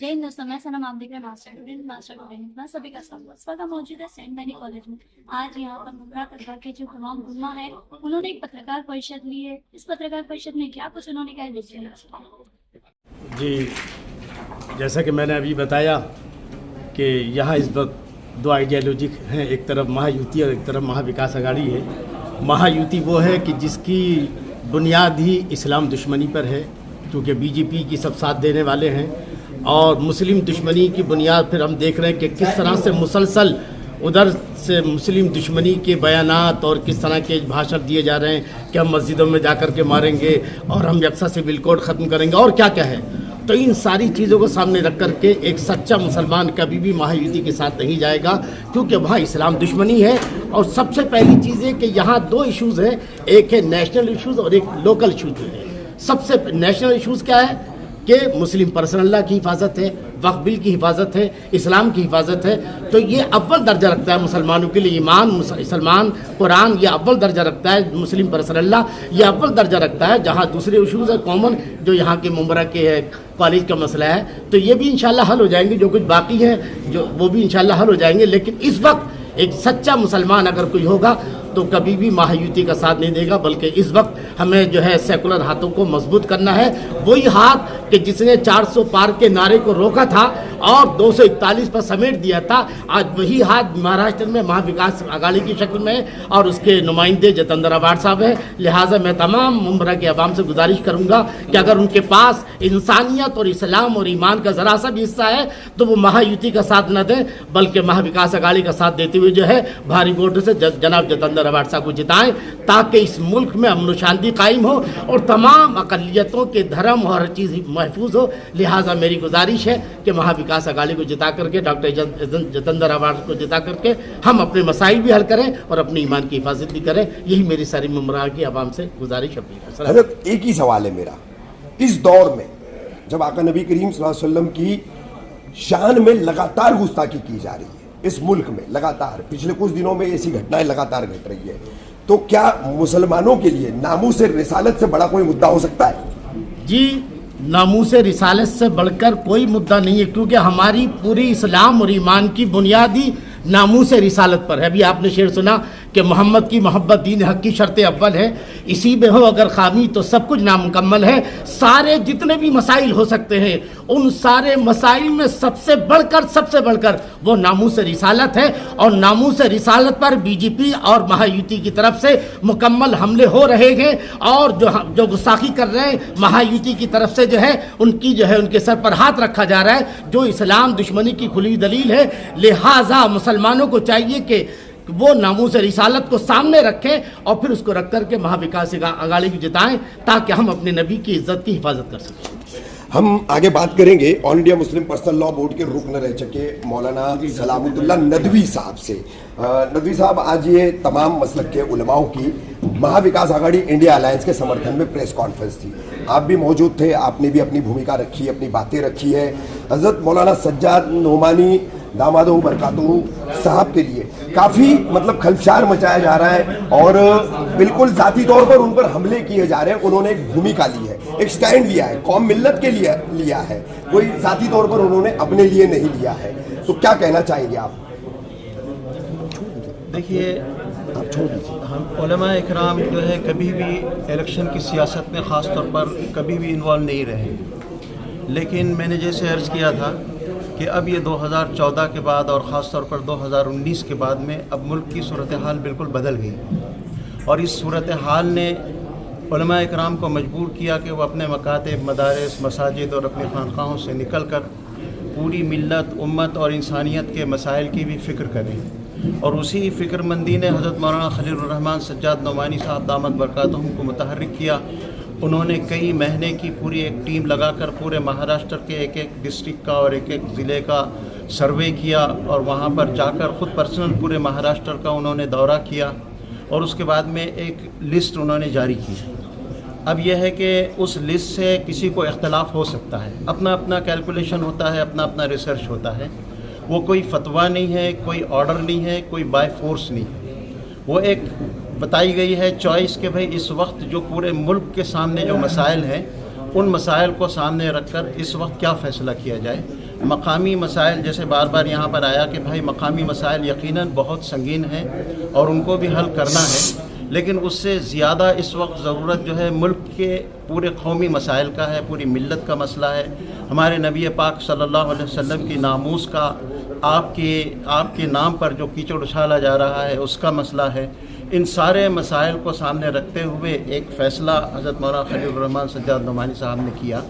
जैन दोस्तों, मैं सनम, आप देख रहे हैं मास्टर स्टूडेंट। मैं सभी का स्वागत। इस वक्त मौजूद है सेंट मैरी कॉलेज में। आज यहाँ पर मुमरा तलबा के जो तमाम गुम्मा है, उन्होंने एक पत्रकार परिषद ली है। इस पत्रकार परिषद में क्या कुछ उन्होंने कहा देखिए। जी, जैसा कि मैंने अभी बताया कि यहाँ इस वक्त दो आइडियोलॉजी हैं, एक तरफ महायुति और एक तरफ महाविकास अघाड़ी है। महायुति वो है कि जिसकी बुनियाद ही इस्लाम दुश्मनी पर है, क्योंकि बीजेपी की सब साथ देने वाले हैं, और मुस्लिम दुश्मनी की बुनियाद फिर हम देख रहे हैं कि किस तरह से मुसलसल उधर से मुस्लिम दुश्मनी के बयानात और किस तरह के भाषण दिए जा रहे हैं कि हम मस्जिदों में जाकर के मारेंगे और हम यकसा से बिल कोड ख़त्म करेंगे और क्या क्या है। तो इन सारी चीज़ों को सामने रख कर के एक सच्चा मुसलमान कभी भी महायुति के साथ नहीं जाएगा, क्योंकि वहाँ इस्लाम दुश्मनी है। और सबसे पहली चीज़ है कि यहाँ दो इश्यूज़ हैं, एक है नेशनल इश्यूज़ और एक लोकल इश्यूज़ है। सबसे नेशनल इश्यूज़ क्या है कि मुस्लिम पर्सनल लॉ की हिफाजत है, वक्फ बिल की हिफाजत है, इस्लाम की हिफाजत है। तो ये अव्वल दर्जा रखता है मुसलमानों के लिए। ईमान, मुसलमान, कुरान, ये अव्वल दर्जा रखता है। मुस्लिम पर्सनल लॉ ये अव्वल दर्जा रखता है। जहाँ दूसरे इशूज़ है कॉमन, जो यहाँ के मुमरा के है कॉलेज का मसला है, तो ये भी इंशाल्लाह हल हो जाएंगे। जो कुछ बाकी है जो वो भी इंशाल्लाह हल हो जाएंगे। लेकिन इस वक्त एक सच्चा मुसलमान अगर कोई होगा तो कभी भी महायुति का साथ नहीं देगा, बल्कि इस वक्त हमें जो है सेकुलर हाथों को मजबूत करना है। वही हाथ कि जिसने 400 पार के नारे को रोका था और 241 पर समेट दिया था, आज वही हाथ महाराष्ट्र में महाविकास अघाड़ी की शक्ल में और उसके नुमाइंदे जतेंद्र आव्हाड साहब हैं। लिहाजा मैं तमाम मुमरा के अवाम से गुजारिश करूँगा कि अगर उनके पास इंसानियत और इस्लाम और ईमान का ज़रा सा भी हिस्सा है तो वो महायुति का साथ न दें, बल्कि महाविकास अघाड़ी का साथ देते हुए जो है भारी वोटों से जनाब जतेंद्र आव्हाड साहब को जिताएं, ताकि इस मुल्क में अमन शांति कायम हो और तमाम अक़लियतों के धर्म और हर चीज़ महफूज हो। लिहाजा मेरी गुजारिश है कि महाविकास अघाड़ी को जिता करके, डॉक्टर जतेंद्र आव्हाड को जिता करके हम अपने मसाइल भी हल करें और अपने ईमान की हिफाजत भी करें। यही मेरी सारी मुमरा की आवाम से गुजारिश अपील है। हज़रत, एक ही सवाल है मेरा, इस दौर में जब आका नबी करीम सल्लल्लाहु अलैहि वसल्लम की शान में लगातार गुस्ताखी की जा रही है, इस मुल्क में लगातार पिछले कुछ दिनों में ऐसी घटनाएं लगातार घट रही है, तो क्या मुसलमानों के लिए नामूस रिसालत से बड़ा कोई मुद्दा हो सकता है? जी, नामूस रिसालत से बढ़कर कोई मुद्दा नहीं है, क्योंकि हमारी पूरी इस्लाम और ईमान की बुनियादी नामूस रिसालत पर है। अभी आपने शेर सुना कि मोहम्मद की मोहब्बत दीन हक की शर्त अव्वल है, इसी में हो अगर खामी तो सब कुछ नामुकम्मल है। सारे जितने भी मसाइल हो सकते हैं, उन सारे मसाइल में सबसे बढ़कर वो नामूस रिसालत है। और नामूस रिसालत पर बीजेपी और महायुति की तरफ से मुकम्मल हमले हो रहे हैं, और जो गुस्ताखी कर रहे हैं महायुति की तरफ से जो है उनके सर पर हाथ रखा जा रहा है, जो इस्लाम दुश्मनी की खुली दलील है। लिहाजा मुसलमानों को चाहिए कि वो नामूस रिसालत को सामने रखें और फिर उसको रख करके महाविकास अघाड़ी को जिताएं, ताकि हम अपने नबी की इज्जत की हिफाजत कर सकें। हम आगे बात करेंगे all India Muslim personal law board के रुकन रह चुके मौलाना सलामतुल्लाह नदवी साहब से। नदवी साहब, आज ये तमाम मसलक के उलमाओं की महाविकास अघाड़ी इंडिया अलायंस के समर्थन में प्रेस कॉन्फ्रेंस थी, आप भी मौजूद थे, आपने भी अपनी भूमिका रखी, अपनी बातें रखी है। हज़रत मौलाना सज्जाद नोमानी दामादो बरकातहू साहब के लिए काफ़ी खलशार मचाया जा रहा है और बिल्कुल ज़ाती तौर पर उन पर हमले किए जा रहे हैं। उन्होंने एक भूमिका ली है, एक स्टैंड लिया है, कौम मिल्लत के लिए लिया है, कोई ज़ाती तौर पर उन्होंने अपने लिए नहीं लिया है। तो क्या कहना चाहेंगे आप? देखिए, हम उलमा इकराम जो है कभी भी इलेक्शन की सियासत में ख़ास तौर पर कभी भी इन्वॉल्व नहीं रहे, लेकिन मैंने जैसे अर्ज़ किया था कि अब ये 2014 के बाद और ख़ास तौर पर 2019 के बाद में अब मुल्क की सूरत हाल बिल्कुल बदल गई, और इस सूरत हाल ने उलमा इकराम को मजबूर किया कि वो अपने मकातब, मदारिस, मसाजिद और अपने खानकाहों से निकल कर पूरी मिल्लत, उम्मत और इंसानियत के मसाइल की भी फ़िक्र करें। और उसी फ़िक्रमंदी ने हज़रत मौलाना खलीलुर रहमान सज्जाद नोमानी साहब दामद बरकातहू को मुतहर्रिक किया। उन्होंने कई महीने की पूरी एक टीम लगाकर पूरे महाराष्ट्र के एक एक डिस्ट्रिक्ट का और एक एक ज़िले का सर्वे किया, और वहाँ पर जाकर ख़ुद पर्सनल पूरे महाराष्ट्र का उन्होंने दौरा किया, और उसके बाद में एक लिस्ट उन्होंने जारी की। अब यह है कि उस लिस्ट से किसी को इख्तलाफ हो सकता है, अपना अपना कैलकुलेशन होता है, अपना अपना रिसर्च होता है। वो कोई फतवा नहीं है, कोई ऑर्डर नहीं है, कोई बाय फोर्स नहीं है। वो एक बताई गई है चॉइस कि भाई इस वक्त जो पूरे मुल्क के सामने जो मसाइल हैं, उन मसाइल को सामने रखकर इस वक्त क्या फ़ैसला किया जाए। مقامی مسائل جیسے بار بار یہاں پر آیا کہ بھائی مقامی مسائل یقیناً بہت سنگین ہیں اور ان کو بھی حل کرنا ہے، لیکن اس سے زیادہ اس وقت ضرورت جو ہے ملک کے پورے قومی مسائل کا ہے، پوری ملت کا مسئلہ ہے، ہمارے نبی پاک صلی اللہ علیہ وسلم کی ناموس کا، آپ کے نام پر جو کیچڑ اچھالا جا رہا ہے اس کا مسئلہ ہے۔ ان سارے مسائل کو سامنے رکھتے ہوئے ایک فیصلہ حضرت مولانا خلیل الرحمن سجاد نعمانی صاحب نے کیا۔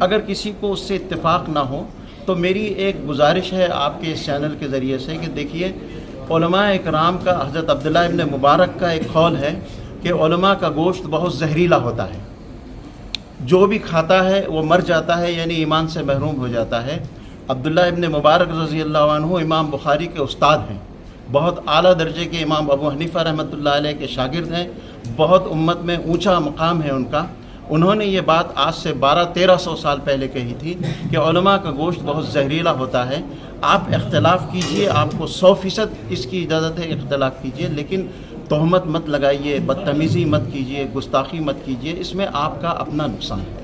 اگر کسی کو اس سے اتفاق نہ ہو تو میری ایک گزارش ہے آپ کے اس چینل کے ذریعے سے کہ دیکھیے، علماء اکرام کا، حضرت عبداللہ ابن مبارک کا ایک قول ہے کہ علماء کا گوشت بہت زہریلا ہوتا ہے، جو بھی کھاتا ہے وہ مر جاتا ہے، یعنی ایمان سے محروم ہو جاتا ہے۔ عبداللہ ابن مبارک رضی اللہ عنہ امام بخاری کے استاد ہیں، بہت اعلیٰ درجے کے امام ابو حنیفہ رحمۃ اللہ علیہ کے شاگرد ہیں، بہت امت میں اونچا مقام ہے ان کا۔ انہوں نے یہ بات آج سے 1200-1300 سال پہلے کہی تھی کہ علماء کا گوشت بہت زہریلا ہوتا ہے۔ آپ اختلاف کیجئے، آپ کو 100% اس کی اجازت ہے، اختلاف کیجئے، لیکن تہمت مت لگائیے، بدتمیزی مت کیجئے، گستاخی مت کیجئے، اس میں آپ کا اپنا نقصان ہے۔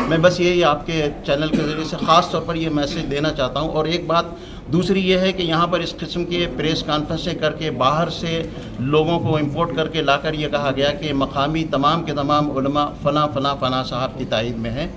میں بس یہی آپ کے چینل کے ذریعے سے خاص طور پر یہ میسیج دینا چاہتا ہوں۔ اور ایک بات دوسری یہ ہے کہ یہاں پر اس قسم کے پریس کانفرنسیں کر کے باہر سے لوگوں کو امپورٹ کر کے لا کر یہ کہا گیا کہ مقامی تمام کے تمام علماء فلاں فلاں فلاں صاحب کی تائید میں ہیں۔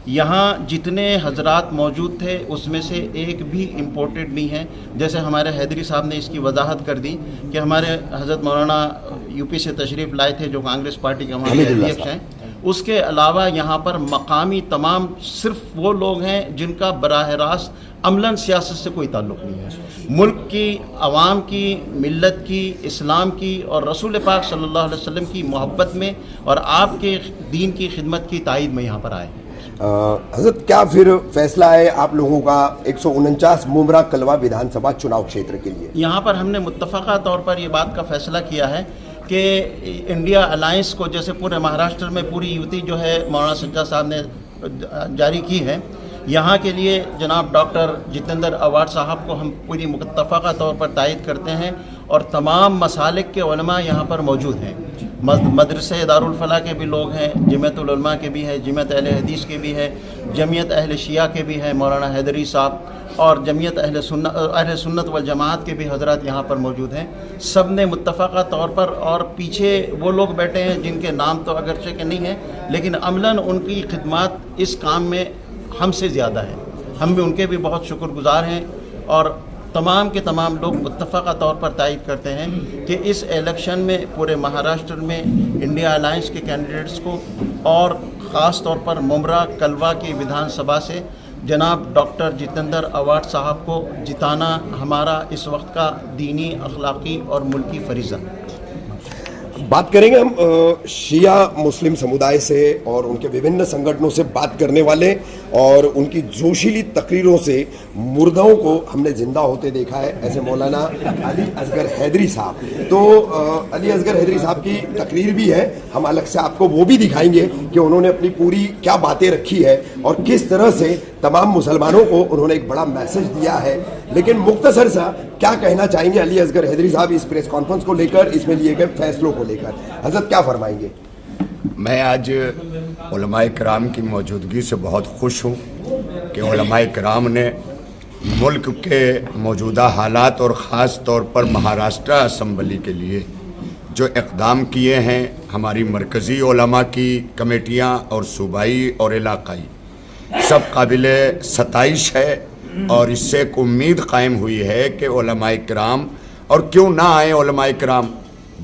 یہاں جتنے حضرات موجود تھے اس میں سے ایک بھی امپورٹڈ نہیں ہے، جیسے ہمارے حیدری صاحب نے اس کی وضاحت کر دی کہ ہمارے حضرت مولانا یو پی سے تشریف لائے تھے جو کانگریس پارٹی کے ہمارے اಧ್ಯکش ہیں۔ اس کے علاوہ یہاں پر مقامی تمام صرف وہ لوگ ہیں جن کا براہ راست عملاً سیاست سے کوئی تعلق نہیں ہے، ملک کی، عوام کی، ملت کی، اسلام کی اور رسول پاک صلی اللہ علیہ وسلم کی محبت میں اور آپ کے دین کی خدمت کی تائید میں یہاں پر آئے۔ حضرت کیا پھر فیصلہ ہے آپ لوگوں کا 149 ممرا کلوا ودھان سبھا چناؤ چھیتر کے لیے؟ یہاں پر ہم نے متفقہ طور پر یہ بات کا فیصلہ کیا ہے کہ انڈیا الائنس کو، جیسے پورے مہاراشٹر میں پوری یوتی جو ہے مولانا سجاد صاحب نے جاری کی ہے، یہاں کے لیے جناب ڈاکٹر جتیندر اواد صاحب کو ہم پوری متفقہ طور پر تائید کرتے ہیں، اور تمام مسالک کے علماء یہاں پر موجود ہیں۔ مدرسے دارالفلاح کے بھی لوگ ہیں، جمعیت العلماء کے بھی ہیں، جمعیت اہل حدیث کے بھی ہیں، جمعیت اہل شیعہ کے بھی ہیں مولانا حیدری صاحب، اور جمعیت اہل سنت والجماعت کے بھی حضرات یہاں پر موجود ہیں۔ سب نے متفقہ طور پر، اور پیچھے وہ لوگ بیٹھے ہیں جن کے نام تو اگرچہ کہ نہیں ہیں لیکن عملاً ان کی خدمات اس کام میں ہم سے زیادہ ہیں، ہم بھی ان کے بھی بہت شکر گزار ہیں، اور تمام کے تمام لوگ متفقہ طور پر تائید کرتے ہیں کہ اس الیکشن میں پورے مہاراشٹر میں انڈیا الائنس کے کینڈیڈیٹس کو، اور خاص طور پر ممرا کلوا کی ودھان سبھا سے جناب ڈاکٹر جتیندر اواد صاحب کو جتانا ہمارا اس وقت کا دینی، اخلاقی اور ملکی فریضہ۔ بات کریں گے ہم شیعہ مسلم سمودائے سے اور ان کے وبھن سنگھنوں سے بات کرنے والے، اور ان کی جوشیلی تقریروں سے مردوں کو ہم نے زندہ ہوتے دیکھا ہے، ایسے مولانا علی اصغر حیدری صاحب۔ تو علی اصغر حیدری صاحب کی تقریر بھی ہے، ہم الگ سے آپ کو وہ بھی دکھائیں گے کہ انہوں نے اپنی پوری کیا باتیں رکھی ہے اور کس طرح سے تمام مسلمانوں کو انہوں نے ایک بڑا میسج دیا ہے۔ لیکن مختصر سا کیا کہنا چاہیں گے علی اصغر حیدری صاحب اس پریس کانفرنس کو لے کر، اس میں لیے گئے فیصلوں کو لے کر؟ حضرت کیا فرمائیں گے؟ میں آج علماء کرام کی موجودگی سے بہت خوش ہوں کہ علماء کرام نے ملک کے موجودہ حالات اور خاص طور پر مہاراشٹر اسمبلی کے لیے جو اقدام کیے ہیں، ہماری مرکزی علماء کی کمیٹیاں اور صوبائی اور علاقائی، سب قابل ستائش ہے، اور اس سے ایک امید قائم ہوئی ہے کہ علماء کرام، اور کیوں نہ آئیں علماء کرام،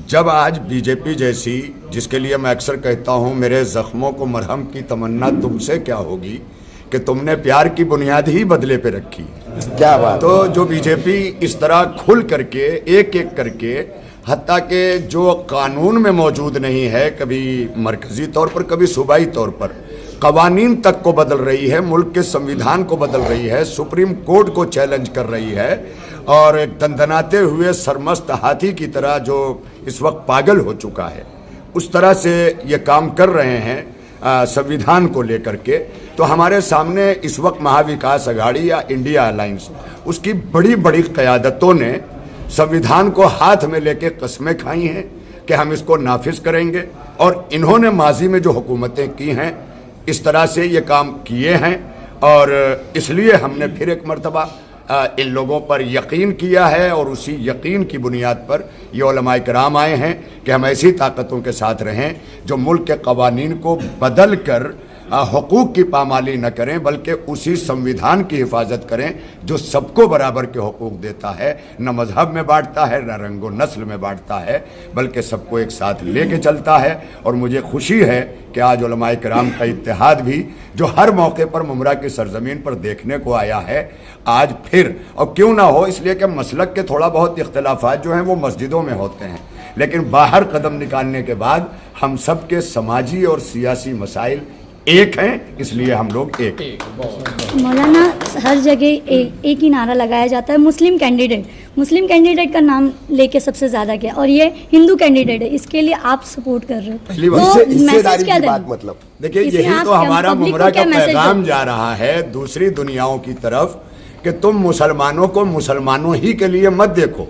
جب آج بی جے پی جیسی، جس کے لیے میں اکثر کہتا ہوں میرے زخموں کو مرہم کی تمنا تم سے کیا ہوگی کہ تم نے پیار کی بنیاد ہی بدلے پہ رکھی، کیا بات؟ تو جو بی جے پی اس طرح کھل کر کے ایک ایک کر کے، حتیٰ کہ جو قانون میں موجود نہیں ہے، کبھی مرکزی طور پر کبھی صوبائی طور پر، قوانین تک کو بدل رہی ہے، ملک کے سنویدھان کو بدل رہی ہے، سپریم کورٹ کو چیلنج کر رہی ہے، اور ایک دندناتے ہوئے سرمست ہاتھی کی طرح جو اس وقت پاگل ہو چکا ہے، اس طرح سے یہ کام کر رہے ہیں سنویدھان کو لے کر کے۔ تو ہمارے سامنے اس وقت مہا وکاس اگاڑی یا انڈیا الائنس، اس کی بڑی بڑی قیادتوں نے سنویدھان کو ہاتھ میں لے کے قسمیں کھائی ہیں کہ ہم اس کو نافذ کریں گے، اور انہوں نے ماضی میں جو حکومتیں کی ہیں اس طرح سے یہ کام کیے ہیں، اور اس لیے ہم نے پھر ایک مرتبہ ان لوگوں پر یقین کیا ہے، اور اسی یقین کی بنیاد پر یہ علماء کرام آئے ہیں کہ ہم ایسی طاقتوں کے ساتھ رہیں جو ملک کے قوانین کو بدل کر حقوق کی پامالی نہ کریں، بلکہ اسی سمویدھان کی حفاظت کریں جو سب کو برابر کے حقوق دیتا ہے، نہ مذہب میں بانٹتا ہے، نہ رنگ و نسل میں بانٹتا ہے، بلکہ سب کو ایک ساتھ لے کے چلتا ہے۔ اور مجھے خوشی ہے کہ آج علماء کرام کا اتحاد بھی جو ہر موقع پر ممرہ کی سرزمین پر دیکھنے کو آیا ہے، آج پھر، اور کیوں نہ ہو، اس لیے کہ مسلک کے تھوڑا بہت اختلافات جو ہیں وہ مسجدوں میں ہوتے ہیں، لیکن باہر قدم نکالنے کے بعد ہم سب کے سماجی اور سیاسی مسائل ایک ہیں، اس لیے ہم لوگ ایک ہیں۔ مولانا ہر جگہ ایک ہی نعرہ لگایا جاتا ہے، مسلم کینڈیڈیٹ کا نام لے کے سب سے زیادہ کیا، اور یہ ہندو کینڈیڈیٹ ہے، اس کے لیے آپ سپورٹ کر رہے ہو، پہلی بات تو حصے میسج داری کیا کی دیں؟ بات مطلب دیکھیے اس میں یہی آپ تو کیا ہمارا پبلک کو ممرہ کیا کا میسج پیغام دیں؟ جا رہا ہے دوسری دنیاؤں کی طرف کہ تم مسلمانوں کو مسلمانوں ہی کے لیے مت دیکھو،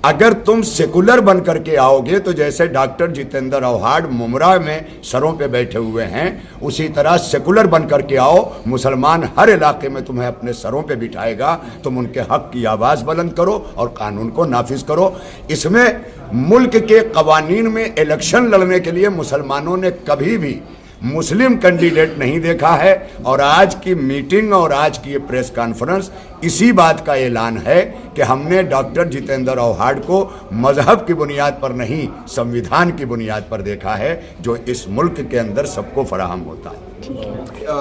اگر تم سیکولر بن کر کے آؤ گے تو جیسے ڈاکٹر جتیندر اوہاڈ ممرہ میں سروں پہ بیٹھے ہوئے ہیں، اسی طرح سیکولر بن کر کے آؤ، مسلمان ہر علاقے میں تمہیں اپنے سروں پہ بٹھائے گا، تم ان کے حق کی آواز بلند کرو اور قانون کو نافذ کرو۔ اس میں ملک کے قوانین میں الیکشن لڑنے کے لیے مسلمانوں نے کبھی بھی مسلم کینڈیڈیٹ نہیں دیکھا ہے، اور آج کی میٹنگ اور آج کی یہ پریس کانفرنس اسی بات کا اعلان ہے کہ ہم نے ڈاکٹر جتیندر اوہاڈ کو مذہب کی بنیاد پر نہیں، سمویدھان کی بنیاد پر دیکھا ہے جو اس ملک کے اندر سب کو فراہم ہوتا ہے۔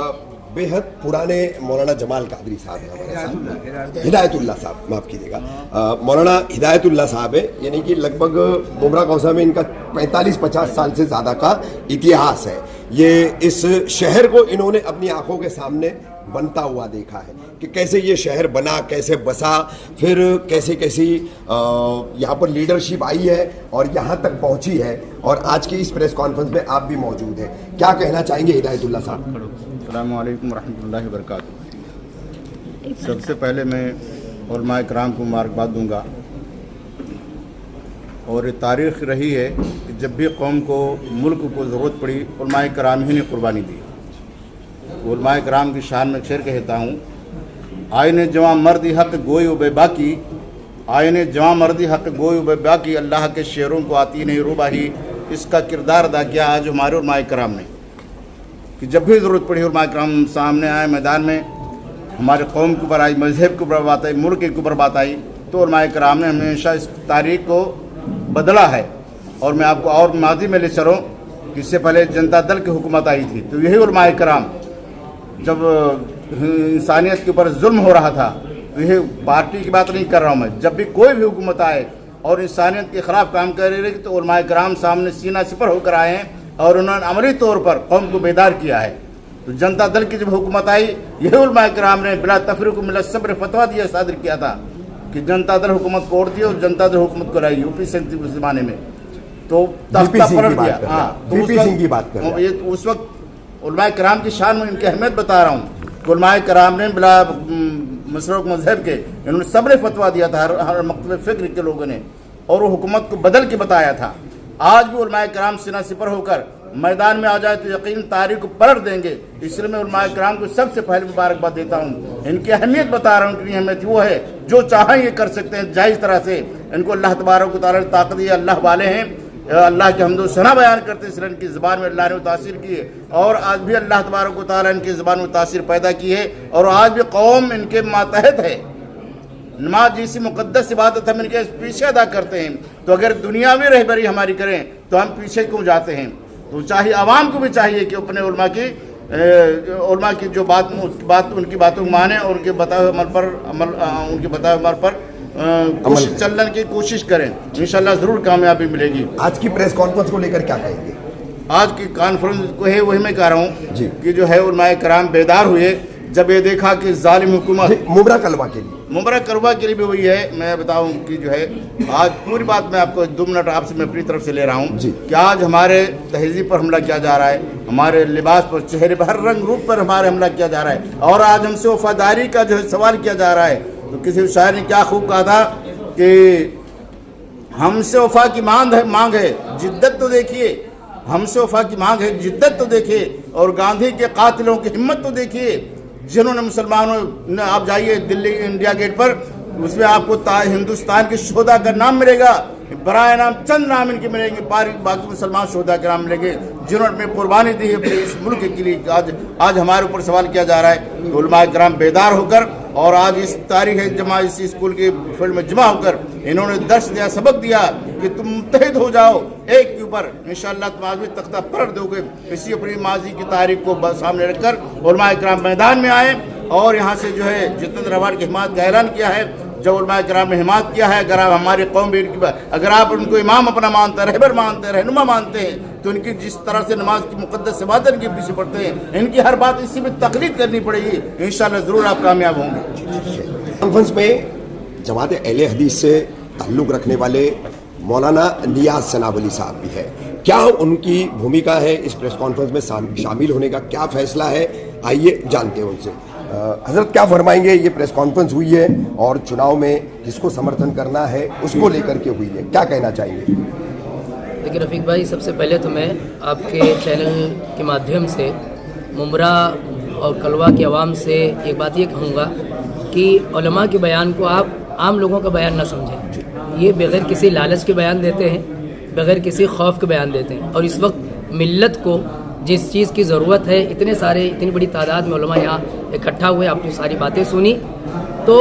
بے حد پرانے مولانا جمال قادری صاحب ہیں ہمارے ساتھ، ہدایت اللہ صاحب، معاف کیجیے گا، مولانا ہدایت اللہ صاحب ہے، یعنی کہ لگ بھگ ممرہ کوثر میں ان کا 45-50 سال سے زیادہ کا اتہاس ہے۔ یہ اس شہر کو انہوں نے اپنی آنکھوں کے سامنے بنتا ہوا دیکھا ہے کہ کیسے یہ شہر بنا، کیسے بسا، پھر کیسی یہاں پر لیڈرشپ آئی ہے اور یہاں تک پہنچی ہے، اور آج کی اس پریس کانفرنس میں آپ بھی موجود ہیں۔ کیا کہنا چاہیں گے ہدایت اللہ صاحب؟ السلام علیکم ورحمۃ اللہ وبرکاتہ۔ سب سے پہلے میں علماء کرام کو مبارکباد دوں گا، اور یہ تاریخ رہی ہے کہ جب بھی قوم کو، ملک کو ضرورت پڑی، علماء کرام ہی نے قربانی دی۔ علماء کرام کی شان میں شعر کہتا ہوں، آئین جواں مردی حق گوئی و بے باکی، آئین جواں مردی حق گوئی و بے باکی، اللہ کے شعروں کو آتی نہیں روباہی، اس کا کردار ادا کیا آج ہمارے علماء کرام نے، کہ جب بھی ضرورت پڑی علماء کرام سامنے آئے میدان میں، ہمارے قوم کے اوپر آئی، مذہب کے اوپر بات آئی، ملک کے اوپر بات آئی، تو علماء کرام نے ہمیشہ اس تاریخ کو بدلا ہے۔ اور میں آپ کو اور ماضی میں لے چلوں، اس سے پہلے جنتا دل کی حکومت آئی تھی، تو یہی علماء کرام جب انسانیت کے اوپر ظلم ہو رہا تھا، تو یہ پارٹی کی بات نہیں کر رہا ہوں میں، جب بھی کوئی بھی حکومت آئے اور انسانیت کے خلاف کام کر رہی ہے تو علماء کرام سامنے سینہ سپر ہو کر آئے ہیں، اور انہوں نے عملی طور پر قوم کو بیدار کیا ہے۔ تو جنتا دل کی جب حکومت آئی، یہی علماء کرام نے بلا تفریق ملت صبر فتویٰ دیا، صادر کیا تھا کہ جنتا دل حکومت کو اوڑ دی اور جنتا دل حکومت کو لائی، یو پی سنگھ اس زمانے میں، تو تختہ پلٹ دیا۔ ہاں، وی پی سنگھ کی بات کر رہے ہیں۔ یہ اس وقت علماء کرام کی شان میں ان کی اہمیت بتا رہا ہوں کہ علماء کرام نے بلا مسلک مذہب کے انہوں نے صبر فتویٰ دیا تھا ہر مختلف فکر کے لوگوں نے، اور وہ حکومت کو بدل کے بتایا تھا۔ آج بھی علماء کرام سینہ سپر ہو کر میدان میں آ جائے تو یقین تاریخ کو پلٹ دیں گے، اس لیے میں علماء کرام کو سب سے پہلے مبارکباد دیتا ہوں۔ ان کی اہمیت بتا رہا ہوں کہ اہمیت وہ ہے جو چاہیں یہ کر سکتے ہیں جائز طرح سے، ان کو اللہ تبارک و تعالیٰ نے طاقت دی، اللہ والے ہیں، اللہ کے حمد و ثنا بیان کرتے ہیں، اس لیے ان کی زبان میں اللہ نے تاثیر کی ہے، اور آج بھی اللہ تبارک و تعالیٰ ان کی زبان میں تاثیر پیدا کی ہے، اور آج بھی قوم ان کے ماتحت ہے۔ نماز جیسی مقدس عبادت ہم ان کے پیچھے ادا کرتے ہیں، تو اگر دنیاوی رہبری ہماری کریں تو ہم پیچھے کیوں جاتے ہیں؟ تو چاہیے عوام کو بھی چاہیے کہ اپنے علماء کی جو بات ان کی باتوں کو مانیں، اور ان کے بتائے عمل پر چلنے کی کوشش کریں، انشاءاللہ ضرور کامیابی ملے گی۔ آج کی پریس کانفرنس کو لے کر کیا کہیں گے؟ آج کی کانفرنس کو ہے وہی میں کہہ رہا ہوں جی، کہ جو ہے علماء کرام بیدار ہوئے جب یہ دیکھا کہ ظالم حکومت ممرہ کلمہ کے لیے، ممرہ کروا کے لیے بھی وہی ہے۔ میں بتاؤں کہ جو ہے آج پوری بات میں آپ کو 2 منٹ آپ سے میں اپنی طرف سے لے رہا ہوں کہ آج ہمارے تہذیب پر حملہ کیا جا رہا ہے، ہمارے لباس پر، چہرے پر، ہر رنگ روپ پر ہمارے حملہ کیا جا رہا ہے، اور آج ہم سے وفاداری کا جو ہے سوال کیا جا رہا ہے۔ تو کسی شاعر نے کیا خوب کہا تھا کہ ہم سے وفا کی مانگ ہے جدت تو دیکھیے، ہم سے وفا کی مانگ ہے جدت تو دیکھیے، اور گاندھی کے قاتلوں کی ہمت تو دیکھیے، जिन्होंने मुसलमानों ने, आप जाइए दिल्ली इंडिया गेट पर, उसमें आपको हिंदुस्तान के शोधा का नाम मिलेगा, बराए नाम चंद नाम इनके मिलेंगे, बाकी मुसलमान शोधा के नाम मिलेंगे जिन्होंने अपनी कुर्बानी दी है अपने इस मुल्क के लिए। आज हमारे ऊपर सवाल किया जा रहा है। तो उलमाए किराम बेदार होकर और आज इस तारीख जमा इस स्कूल के फील्ड में जमा होकर इन्होंने दर्श दिया, सबक दिया कि तुम मुत्तहिद हो जाओ एक के ऊपर, इंशाअल्लाह तुम आज भी तख्ता पलट दोगे। इसी अपनी माजी की तारीख को सामने रखकर उलमाए किराम मैदान में आए और यहाँ से जो है जितेंद्र अवार्ड की हिमायत का ऐलान किया है। जब उलमाए किराम ने हिमायत किया है, अगर आप हमारी कौम भी अगर आप उनको इमाम अपना मानते हैं, रहबर मानते हैं, रहनुमा मानते हैं, तो इनकी जिस तरह से नमाज की मुक़द्दस इबादत के पीछे पड़ते हैं, इनकी हर बात इसी में तकलीद करनी पड़ेगी। इंशाअल्लाह ज़रूर आप कामयाब होंगे। कॉन्फ्रेंस में जमात अहले हदीस से ताल्लुक़ रखने वाले मौलाना नियाज सनावली साहब भी है। क्या उनकी भूमिका है इस प्रेस कॉन्फ्रेंस में शामिल होने का, क्या फैसला है, आइए जानते हैं उनसे। हजरत क्या फरमाएंगे? ये प्रेस कॉन्फ्रेंस हुई है और चुनाव में जिसको समर्थन करना है उसको लेकर के हुई है, क्या कहना चाहेंगे? देखिए रफ़ीक भाई, सबसे पहले तो मैं आपके चैनल के माध्यम से मुमरा और कलवा की आवाम से एक बात ये कहूँगा कि उलमा के बयान को आप आम लोगों का बयान ना समझें। ये बग़ैर किसी लालच के बयान देते हैं, बग़ैर किसी खौफ के बयान देते हैं। और इस वक्त मिल्लत को जिस चीज़ की ज़रूरत है, इतनी बड़ी तादाद में उलमा यहाँ इकट्ठा हुए, आपने सारी बातें सुनी, तो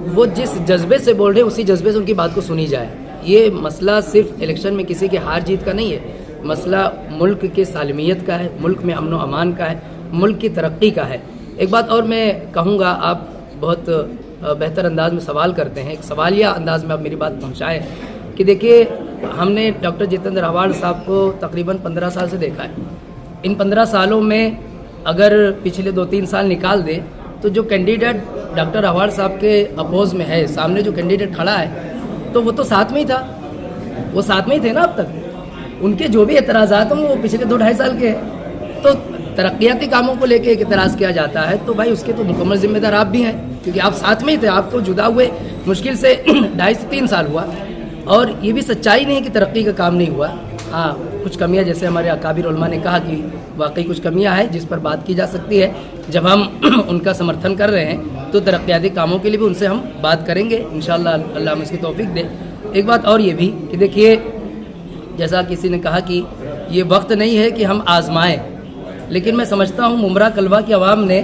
वो जिस जज्बे से बोल रहे हैं उसी जज्बे से उनकी बात को सुनी जाए। ये मसला सिर्फ इलेक्शन में किसी की हार जीत का नहीं है, मसला मुल्क के सालमियत का है, मुल्क में अमन व अमान का है, मुल्क की तरक्की का है। एक बात और मैं कहूँगा, आप बहुत बेहतर अंदाज में सवाल करते हैं, एक सवालिया अंदाज में आप मेरी बात पहुँचाएँ कि देखिए, हमने डॉक्टर जितेंद्र अवार्ड साहब को तकरीबन 15 साल से देखा है। इन 15 सालों में अगर पिछले 2-3 साल निकाल दे तो जो कैंडिडेट डॉक्टर अवार्ड साहब के अपोज में है, सामने जो कैंडिडेट खड़ा है, तो वो तो साथ में ही था, वो साथ में ही थे ना अब तक। उनके जो भी एतराज़ात हैं वो पिछले 2-2.5 साल के हैं। तो तरक्याती कामों को लेके एक एतराज़ किया जाता है, तो भाई उसके तो मुकम्मल जिम्मेदार आप भी हैं, क्योंकि आप साथ में ही थे। आप तो जुदा हुए मुश्किल से 2.5 से 3 साल हुआ। और ये भी सच्चाई नहीं है कि तरक्की का काम नहीं हुआ। हाँ, कुछ कमियां, जैसे हमारे अकाबिर उलमा ने कहा कि वाकई कुछ कमियां हैं जिस पर बात की जा सकती है। जब हम उनका समर्थन कर रहे हैं तो तरक्याती कामों के लिए भी उनसे हम बात करेंगे इंशाअल्लाह, अल्लाह हमें इसकी तौफीक दे। एक बात और ये भी कि देखिए, जैसा किसी ने कहा कि ये वक्त नहीं है कि हम आजमाएं, लेकिन मैं समझता हूँ मुमरा कलवा की आवाम ने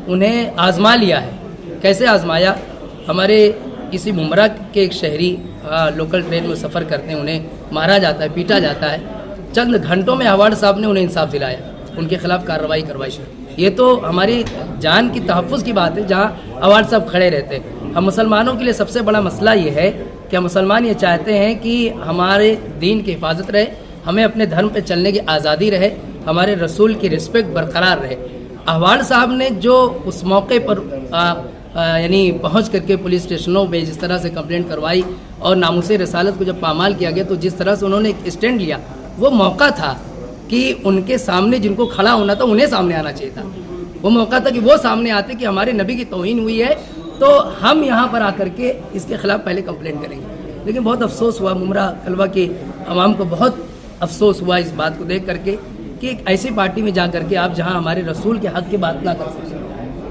उन्हें आजमा लिया है। कैसे आजमाया? हमारे किसी मुमरा के एक शहरी लोकल ट्रेन में सफ़र करते हैं, उन्हें मारा जाता है, पीटा जाता है, चंद घंटों में अवार्ड साहब ने उन्हें इंसाफ दिलाया, उनके खिलाफ कार्रवाई करवाई। ये तो हमारी जान की तहफ़्फ़ुज़ की बात है, जहाँ अवार्ड साहब खड़े रहते हैं। हम मुसलमानों के लिए सबसे बड़ा मसला ये है कि हम मुसलमान ये चाहते हैं कि हमारे दीन की हिफाजत रहे, हमें अपने धर्म पर चलने की आज़ादी रहे, हमारे रसूल की रिस्पेक्ट बरकरार रहे। अवार्ड साहब ने जो उस मौके पर यानी पहुंच करके पुलिस स्टेशनों पे जिस तरह से कंप्लेंट करवाई और नामूसे रसालत को जब पामाल किया गया, तो जिस तरह से उन्होंने एक स्टैंड लिया, वो मौका था कि उनके सामने जिनको खड़ा होना था उन्हें सामने आना चाहिए था। वो मौका था कि वो सामने आते कि हमारे नबी की तौहीन हुई है, तो हम यहाँ पर आकर के इसके ख़िलाफ़ पहले कंप्लेंट करेंगे। लेकिन बहुत अफसोस हुआ, मुमरा कलवा के अवाम को बहुत अफसोस हुआ इस बात को देख करके कि एक ऐसी पार्टी में जा करके आप जहाँ हमारे रसूल के हक़ की बात ना कर सकें,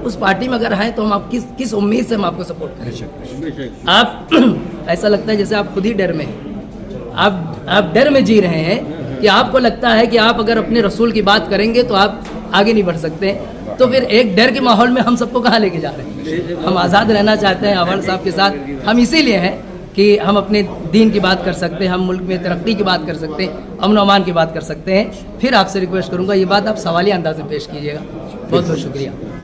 उस पार्टी में अगर हैं तो हम आप किस उम्मीद से हम आपको सपोर्ट करें? आप ऐसा लगता है जैसे आप खुद ही डर में हैं, आप डर में जी रहे हैं कि आपको लगता है कि आप अगर अपने रसूल की बात करेंगे तो आप आगे नहीं बढ़ सकते। तो फिर एक डर के माहौल में हम सबको कहाँ लेके जा रहे हैं? हम आज़ाद रहना चाहते हैं अवार्ड साहब के साथ। हम इसीलिए हैं कि हम अपने दीन की बात कर सकते हैं, हम मुल्क में तरक्की की बात कर सकते हैं, अमन व अमान की बात कर सकते हैं। फिर आपसे रिक्वेस्ट करूँगा ये बात आप सवालिया अंदाज में पेश कीजिएगा। बहुत बहुत शुक्रिया।